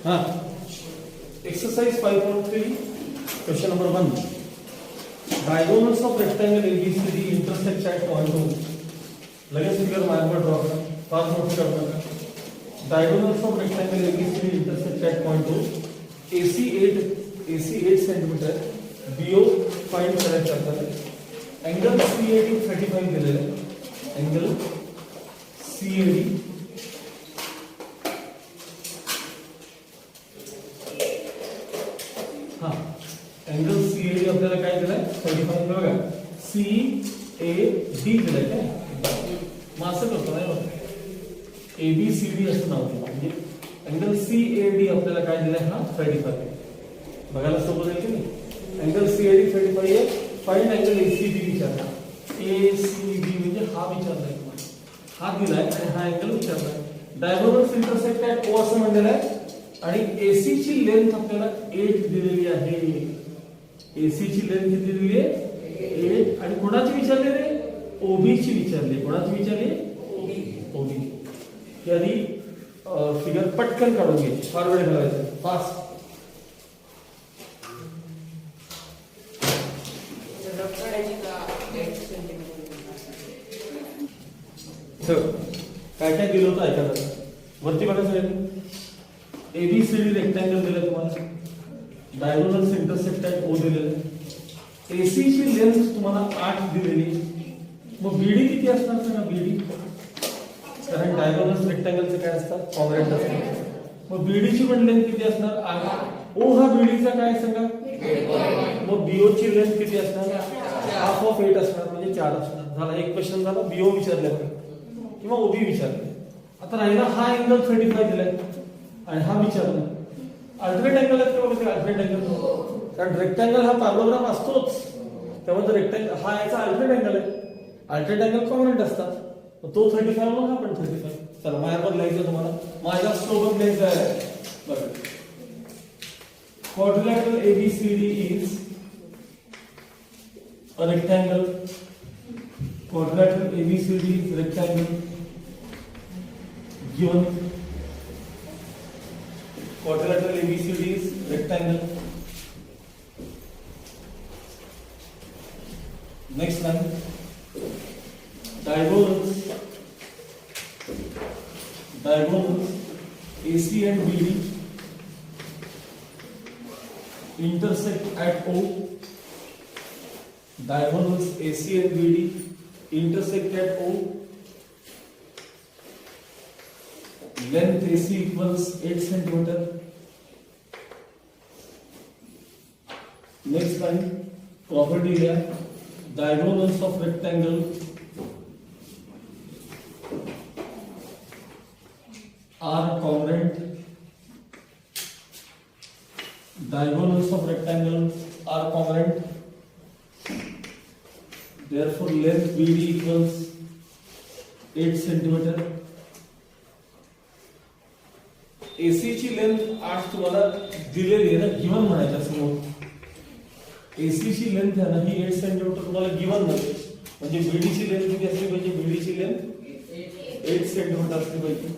हाँ, exercise 5.3 question number 1. Diagonals of rectangle ABCD intersect at point 2. लगेच figure माझ्यावर draw करा, फार मोठी करू नका. Diagonals of rectangle ABCD intersect at point 2. AC 8 centimetre, BO find करायचं आपल्याला. एंगल CAD 35 दिलेला आहे. एंगल CAD एंगल CAD आपल्याला काय दिलाय 35 बघा. CAD दिलाय काय मग असं करतो नाही बघा ABCD असं नाव दिलं म्हणजे एंगल CAD आपल्याला काय दिलाय हा 35 बघायला सोपं आहे की नाही. एंगल CAD 35 आहे. फाइंड एंगल ACB विचारला. ACB म्हणजे हा विचारलाय तुम्हाला, हा दिलाय आणि हा एंगल विचारलाय. डायगोनल्स इंटरसेक्ट ॲट O असं म्हणलेलं आहे आणि AC ची लेंथ आपल्याला 8 दिलेली आहे. AC ची लेंथ किती दिलेली आहे 8 आणि कोणाची विचारली रे OB ची विचारली. कोणाची विचारली OB. यादी फिगर पटकन काढून घे, फार वेळ घालवायचा फास्ट. काय काय दिलं होतं ऐका जरा. वरती बघा सगळ्यांनी ABCD रेक्टँगल दिलं तुम्हाला. डायगोनल्स इंटरसेक्ट ॲट O दिलेलं आहे. AC ची लेंथ तुम्हाला 8 दिलेली. मग BD किती असणार सांगा BD, कारण डायगोनल्स रेक्टँगलचे काय असतात कॉन्ग्रेंट असतात. मग BD ची पण लेंथ किती असणार 8. O हा BD चा काय सांगा. मग BO ची लेंथ किती असणार हाफ ऑफ 8 असणार म्हणजे 4 असणार. झाला एक क्वेश्चन झाला. BO विचारल्यावर किंवा OB विचारले. आता राहिला हा एंगल 35 दिलाय आणि हा विचारला. अल्टरनेट अँगल आहे किंवा म्हणजे अल्टरनेट अँगल, कारण रेक्टँगल हा पॅरलोग्राम असतोच त्यामुळे रेक्टँगल हा याचा अल्टरनेट अँगल आहे. अल्टरनेट अँगल कॉन्ग्रेंट असतात. तो 35 मग हा पण 35. चला माझ्यावर लिहायचं तुम्हाला, माझ्या सोबत लिहायचं आहे बघा. Quadrilateral ABCD is a rectangle. Quadrilateral ABCD is rectangle given. Quadrilateral ABCD is rectangle. Next line. Diagonals AC and BD intersect at O. Diagonals AC and BD intersect at O. Length AC equals 8 centimeter. Next line, property here. Diagonals of rectangle are congruent. Diagonals of rectangle are congruent. Therefore, length BD equals 8 centimeter. AC ची length 8 तुम्हाला दिलेली आहे ना, given म्हणायच्या समोर. AC ची length आहे ना ही 8 सेंटीमीटर तुम्हाला गिवन मध्ये, म्हणजे BD ची लेंथ किती असली पाहिजे, BD ची लेंथ 8 सेंटीमीटर असली पाहिजे.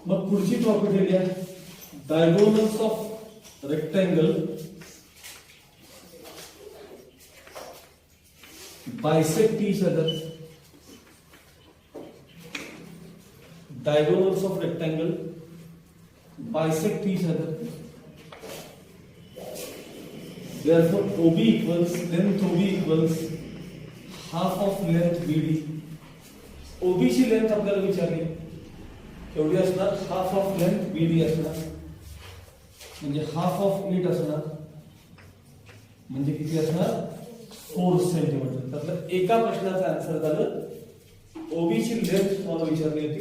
मग पुढची प्रॉपर्टी लिहा. Diagonals of rectangle bisect each other. Diagonals of rectangle bisect each other. Therefore, OB equals length OB equals half of length BD. OB ची लेंथ आपल्याला विचारली केवढी असणार, हाफ ऑफ लेंथ BD असणार म्हणजे हाफ ऑफ 8 असणार म्हणजे किती असणार 4 सेंटीमीटर. त्यातलं एका प्रश्नाचं आन्सर झालं. OB ची लेंथ तुम्हाला विचारली होती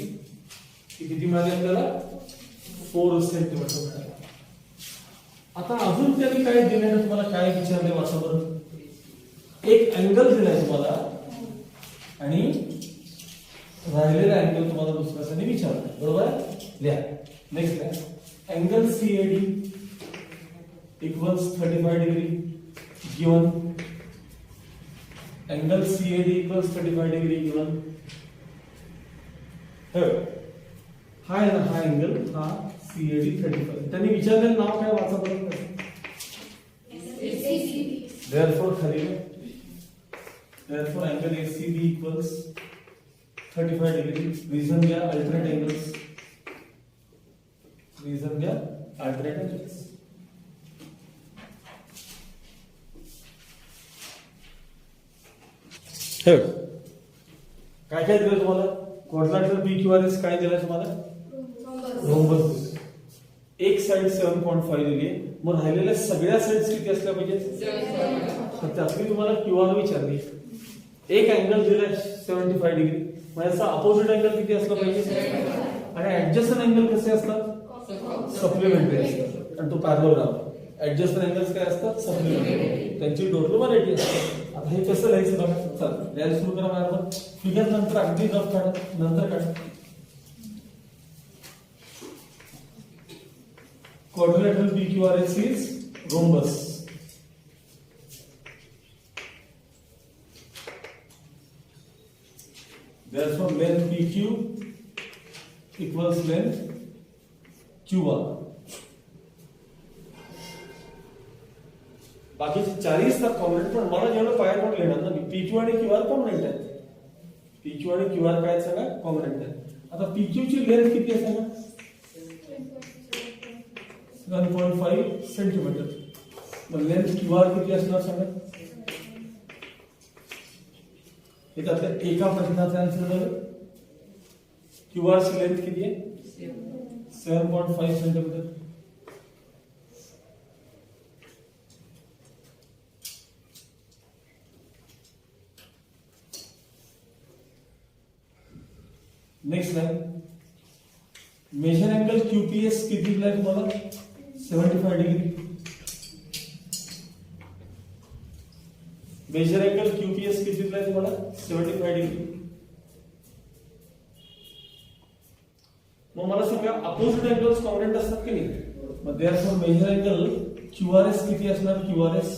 की किती मिळाली आपल्याला 4 सेंटीमीटर मिळाली. आता अजून त्यांनी काय दिले ना तुम्हाला, काय विचारले वाचा बरं. एक अँगल दिलाय तुम्हाला आणि राहिलेला अँगल तुम्हाला दुसरा त्यांनी विचारला, बरोबर लिहा. नेक्स्ट आहे angle CAD equals 35 degree given. Angle CAD equals 35 degree given. हा आहे ना, हा अँगल हा CAD 35. त्यांनी विचारलेलं नाव काय वाचा बरं. Therefore खाली therefore angle ACB equals 35 degree. Reason घ्या alternate angles. Reason घ्या alternate angles. हे काय काय दिलं तुम्हाला? क्वाड्रिलॅटरल PQRS काय दिलं तुम्हाला? रोम्बस. एक साइड 7.5 दिली आहे. मग राहिलेल्या सगळ्या साइड्स किती असल्या पाहिजे? तर त्यातली तुम्हाला QR विचारली. एक अँगल दिलाय 75 डिग्री, मग याचा अपोजिट अँगल किती असला पाहिजे? आणि ऍडजस्टंट अँगल कसे असतात? सप्लिमेंटरी असतात. आणि तो पॅरलल राहतो. ऍडजस्टंट अँगल्स काय असतात? सप्लिमेंटरी. त्यांची टोटल व्हरायटी असते. आता हे कसं लिहायचं बघा. चला लिहायला सुरू करा. बरोबर फिगर नंतर अगदी रफ काढा, नंतर काढा. Quadrilateral PQRS is rhombus. Therefore, length PQ equals length QR. बाकीचे चारही असतात कॉम्पोनेंट, पण मला जेवढं पायर पण लिहिणार ना मी. PQ आणि QR कॉम्पोनेंट आहेत. PQ आणि QR काय सांगा? कॉम्पोनेंट आहेत. आता PQ ची लेंथ किती आहे सांगा? 1.5 सेंटीमीटर. मग लेंथ QR किती असणार सांगा? हे त्यातल्या एका प्रश्नाचा आन्सर झालं. QR ची लेंथ किती आहे? 7.5 centimetre. Next line. Measure angle QPS किती दिलाय तुम्हाला? 75 डिग्री. मेजर एंगल QPS किती दिलाय तुम्हाला? 75 डिग्री. मग मला सांगा अपोजिट एंगल्स कॉम्पोनेंट असतात की नाही? मग देअरफॉर मेजर एंगल QRS किती असणार? QRS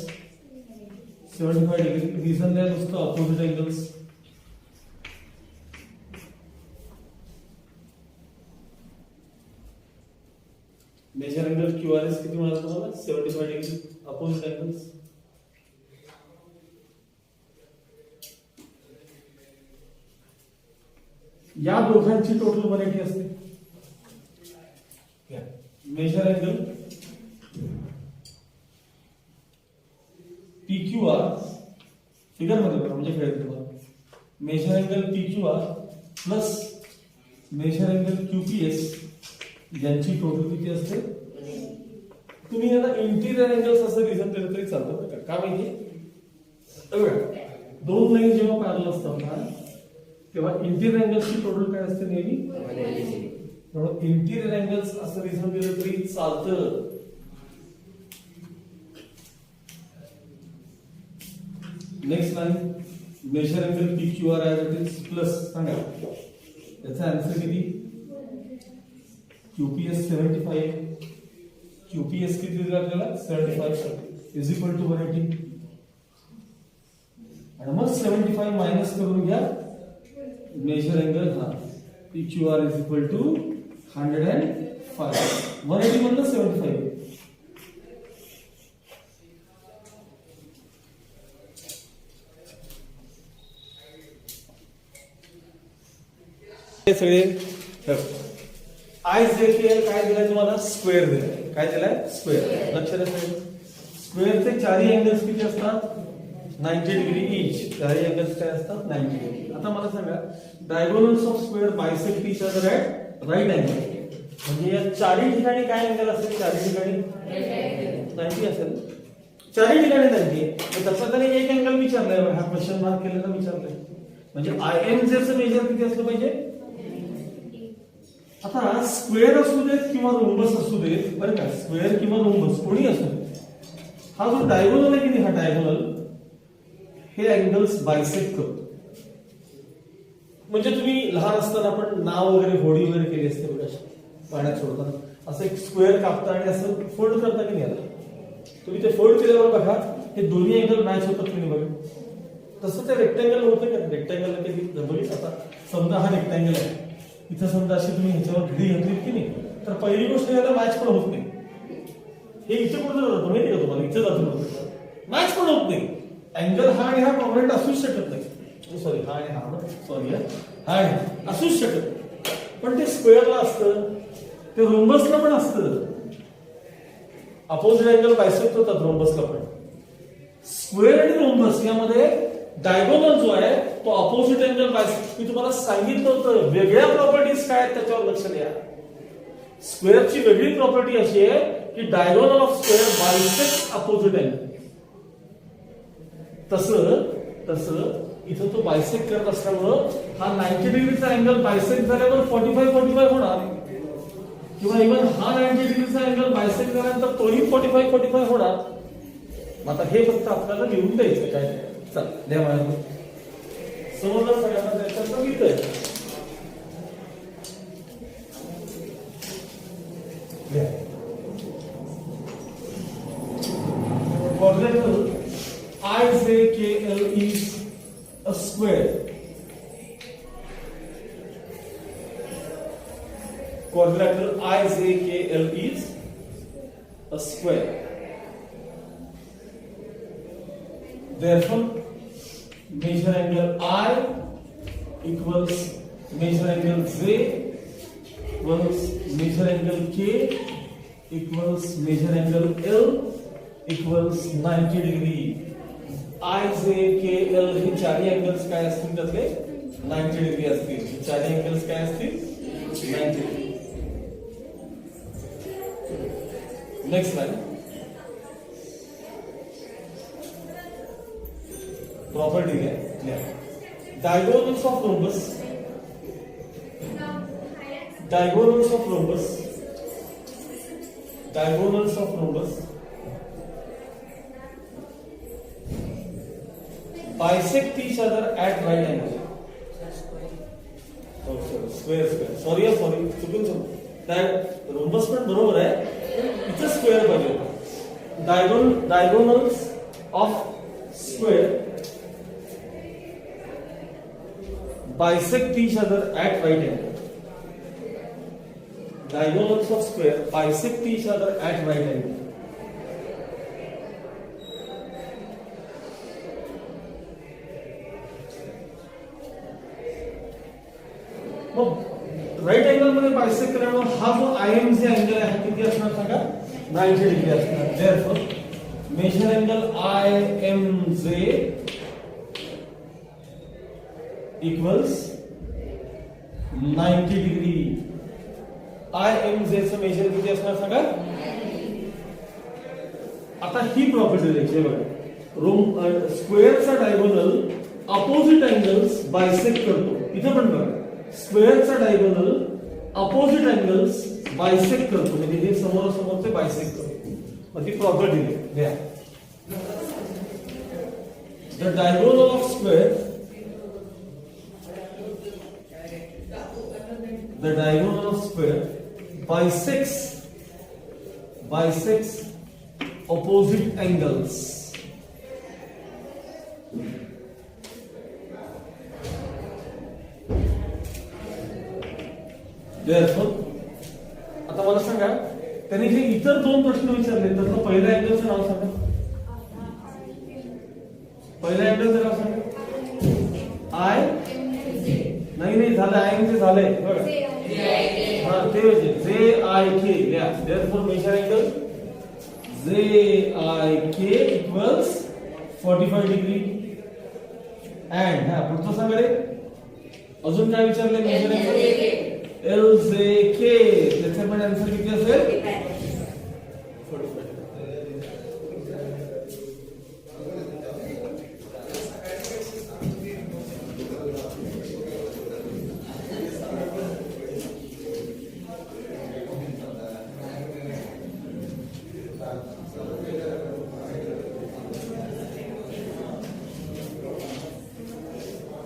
75 degree. रिझन द्या नुसतं opposite angles. Measure angle QRS किती म्हणाल तुम्हाला? 75 डिग्री. अपोजिट एंगल्स या दोघांची टोटल व्हरायटी असते. मेजर एंगल PQR फिगर मध्ये बघा म्हणजे कळेल तुम्हाला. Measure angle PQR plus measure angle QPS यांची टोटल किती असते? तुम्ही याला इंटिरियर एंगल्स असं रिझन दिलं तरी चालतं बरं का? माहिती? दोन लाईन जेव्हा पॅरलल असतात ना तेव्हा इंटिरियर एंगल्सची टोटल काय असते नेहमी? म्हणून इंटिरियर एंगल्स असं रिझन दिलं तरी चालतं. Next line measure angle PQR आहे प्लस सांगा याचा आन्सर किती? QPS 75. QPS किती दिला आपल्याला? 75 इज इक्वल टू 180. आणि मग 75 मायनस करून घ्या मेजर एंगल हा PQR इज इक्वल टू 105. 180 मधलं 75. हे सगळे IJKL काय दिलाय तुम्हाला? स्क्वेअर दिलाय. काय दिलाय? स्क्वेअर. लक्षात ठेवा स्क्वेअरचे चारही एंगल्स किती असतात? 90 डिग्री इच. चारही एंगल्स काय असतात? 90 डिग्री. आता मला सांगा diagonals of square bisect each other at right angle. म्हणजे या चारही ठिकाणी काय अँगल असेल? चारही ठिकाणी 90 असेल. चारही ठिकाणी 90. तसं त्याने एक अँगल विचारलाय. हा क्वेश्चन मार्क केलेला विचारलाय. म्हणजे IMJ चं मेजर किती असलं पाहिजे? आता स्क्वेअर असू देत किंवा रोम्बस असू देत बरं का? स्क्वेअर किंवा रोम्बस कोणी असू देत, हा जो डायगोनल आहे की नाही, हा डायगोनल हे अँगल्स बायसेक्ट करतो. म्हणजे तुम्ही लहान असताना आपण नाव वगैरे होडी वगैरे केली असते बघा, पाण्यात सोडताना असं एक स्क्वेअर कापता आणि असं फोल्ड करता की नाही, याला तुम्ही ते फोल्ड केल्यावर बघा हे दोन्ही अँगल मॅच होतात की नाही बघा. तसं ते रेक्टँगल होतं का? रेक्टँगल कधी बघितलं? आता समजा हा रेक्टँगल आहे इथं समजा अशी तुम्ही ह्याच्यावर घडी घातलीत की नाही, तर पहिली गोष्ट याला मॅच पण होत नाही. हे इथे कुठं जातो माहिती का तुम्हाला, इथे जातो मॅच पण होत नाही. अँगल हा आणि हा कॉन्ग्रुएंट असूच शकत नाही. सॉरी, हा आणि हा सॉरी हा आणि असूच शकत नाही. पण ते स्क्वेअरला असतं, ते रोम्बसला पण असतं. अपोजिट अँगल बायसेक्ट होतात रोम्बसला पण. स्क्वेअर आणि रोम्बस यामध्ये डायगोनल जो आहे तो अपोजिट अँगल बायसेक्ट. मी तुम्हाला सांगितलं होतं वेगळ्या प्रॉपर्टीज काय आहेत त्याच्यावर लक्ष द्या. स्क्वेअरची वेगळी प्रॉपर्टी अशी आहे की diagonal of square bisect opposite angle. तसं इथं तो बायसेक्ट करत असल्यामुळं हा 90 डिग्रीचा अँगल बायसेक्ट झाल्यावर 45 होणार, किंवा इव्हन हा 90 डिग्रीचा अँगल बायसेक्ट झाल्यानंतर तोही 45 होणार. आता हे फक्त आपल्याला लिहून द्यायचं काय. चल द्या मला समजलं सगळ्यांना, त्याच्यात बघितलंय. quadrilateral IJKL is a square. Quadrilateral IJKL is a square. Therefore, measure angle I equals measure angle J equals measure angle K equals measure angle L equals 90 degree. IJKL हे चारही अँगल्स काय असतील त्यातले 90 डिग्री असतील. हे चारही angles काय असतील 90 डिग्री. Next line. प्रॉपर्टी है diagonals of rhombus. Diagonals of rhombus bisect each other at right angle. Oh, square. Sorry, चुकून rhombus पण बरोबर आहे, इथं स्क्वेअर पाहिजे. Diagonals of square bisect each other at right angle. Diagonals of square bisect each other at right angle. मग right angle मध्ये bisect केल्यामुळे हा जो IMJ अँगल आहे किती असणार सांगा 90 डिग्री असणार. Therefore measure angle IMJ equals 90 degree. IMJ चं मेजर किती असणार सांगा. आता ही प्रॉपर्टी द्यायची बघा. स्क्वेअरचा डायगोनल अपोजिट अँगल्स बायसेक्ट करतो. इथं पण बघा स्क्वेअरचा डायगोनल अपोजिट अँगल्स बायसेक्ट करतो, म्हणजे हे समोरासमोरचे बायसेक्ट करतो. मग ती प्रॉपर्टी द्या. The diagonal of square bisects opposite angles. Therefore, आता मला सांगा त्यांनी जे इतर दोन प्रश्न विचारले त्यातलं पहिल्या अँगलचं नाव सांगा. पहिल्या अँगलचं नाव सांगा. नाही झालं, IMJ झालंय बघा. हाँ JIK. Yeah. Therefore, measure angle JIK equals 45 degree. And पुढचं सांगा रे. अजून काय विचारले मेजर अँगल LJK. त्याचा पण आन्सर किती असेल 45.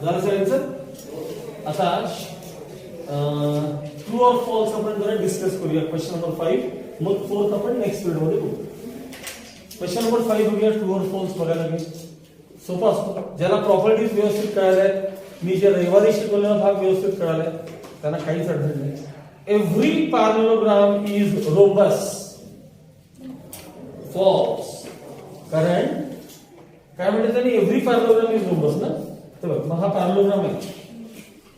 झालं सगळ्यांचं. आता ट्रू और फॉल्स आपण जरा डिस्कस करूया. क्वेश्चन नंबर 5, मग 4 आपण नेक्स्ट पिरियड मध्ये बघू. क्वेश्चन नंबर 5 बघूया. ट्रू और फॉल्स बघायला लागेल. सोपा असतो. ज्याला प्रॉपर्टीज व्यवस्थित कळाल्या आहेत, मी जे रविवारी शिकवलेला भाग व्यवस्थित कळालाय त्यांना काहीच अडचण नाही. Every parallelogram is rhombus. False. कारण काय म्हणते त्यांनी, एव्हरी पॅरलोग्राम इज रोबस ना. तर बघ, मग हा पॅरलोग्राम आहे,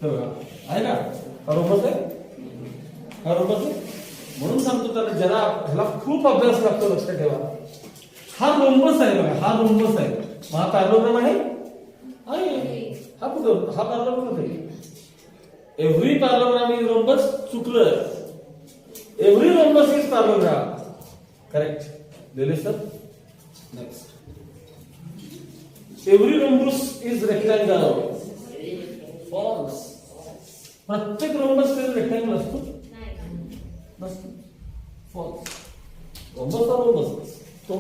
तर बघा आहे का, हा रोबस आहे, हा रोबस आहे. म्हणून सांगतो त्याला, जरा ह्याला खूप अभ्यास लागतो, लक्षात ठेवा. हा रोम्बस आहे बघा, हा रोम्बस आहे. मग हा पॅरलोग्राम आहे, हा कुठं, हा पॅरलोग्राम आहे. एव्हरी पॅरलोग्राम इज रोम्बस, चुकलं. Every rhombus is parallelogram, correct. दिले sir. Next, every rhombus is rectangle. False. प्रत्येक रोम्बस रेक्टँगल असतो नसतो. फॉल्स. रोम्बस हा रोम्बस, तो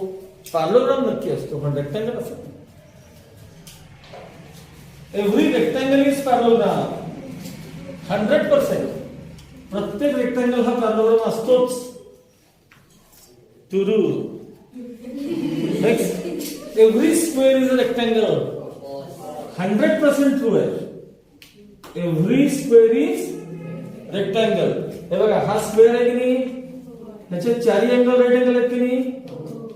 पॅरलोग्राम नक्की असतो, पण रेक्टँगल असतो. Every rectangle is parallelogram. 100%. प्रत्येक रेक्टँगल हा पॅरलोग्राम असतोच. To do. Next, every square is a rectangle. 100% true आहे. Every square is rectangle. हे बघा, हा स्क्वेअर आहे की नाही, त्याचे चारही अँगल राईट अँगल आहेत की नाही.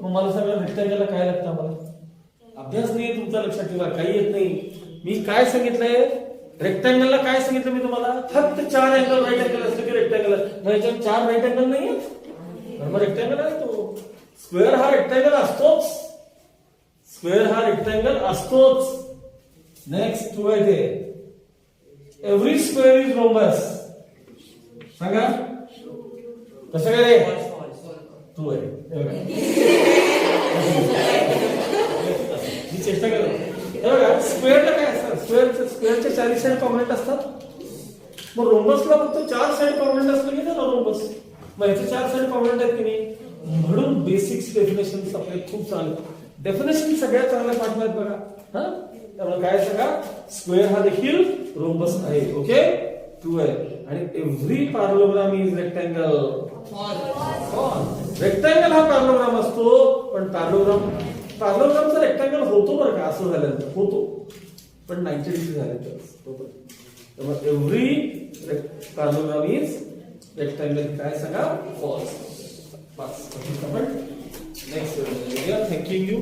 मग मला सगळं रेक्टँगलला काय लागतं, आम्हाला अभ्यास नाही तुमचा, लक्षात ठेवा. काही येत नाही. मी काय सांगितलंय, रेक्टँगलला काय सांगितलं मी तुम्हाला, फक्त 4 अँगल राईट अँगल असलं की रेक्टँगल. मग याच्यात 4 राईट अँगल नाही आहेत, मग रेक्टँगल आहे तो. स्क्वेअर हा रेक्टँगल असतोच. स्क्वेअर हा रेक्टँगल असतोच. नेक्स्ट, टू आहे ते. Every square is rhombus. सांगा कसं काय रे, टू आहे. मी चेष्टा करतो. बघा, स्क्वेअरला काय असतात, स्क्वेअरच्या 4 साइड कॉम्पोनंट असतात. मग रोम्बसला फक्त 4 साइड कॉम्पोनंट असलं की ना रोम्बस. मग याचे 4 साइड कॉम्पोनंट आहेत की नाही. म्हणून बेसिक्स डेफिनेशन आपले खूप चांगले. डेफिनेशन सगळ्यात चांगल्या पाठ आहेत बघा. हा, त्यामुळे काय सांगा, स्क्वेअर हा देखील रोम्बस आहे. ओके, ट्रू आहे. आणि every parallelogram is rectangle. Rectangle हा पॅरलोग्राम असतो, पण पॅरलोग्रामचा रेक्टँगल होतो बरं का, असं झाल्यानंतर होतो, पण 90 डिग्री झाल्यानंतर. त्यामुळे एव्हरी पॅरलोग्राम इज रेक्टँगल. काय सांगा, फॉल्स. बस. Next, thank you.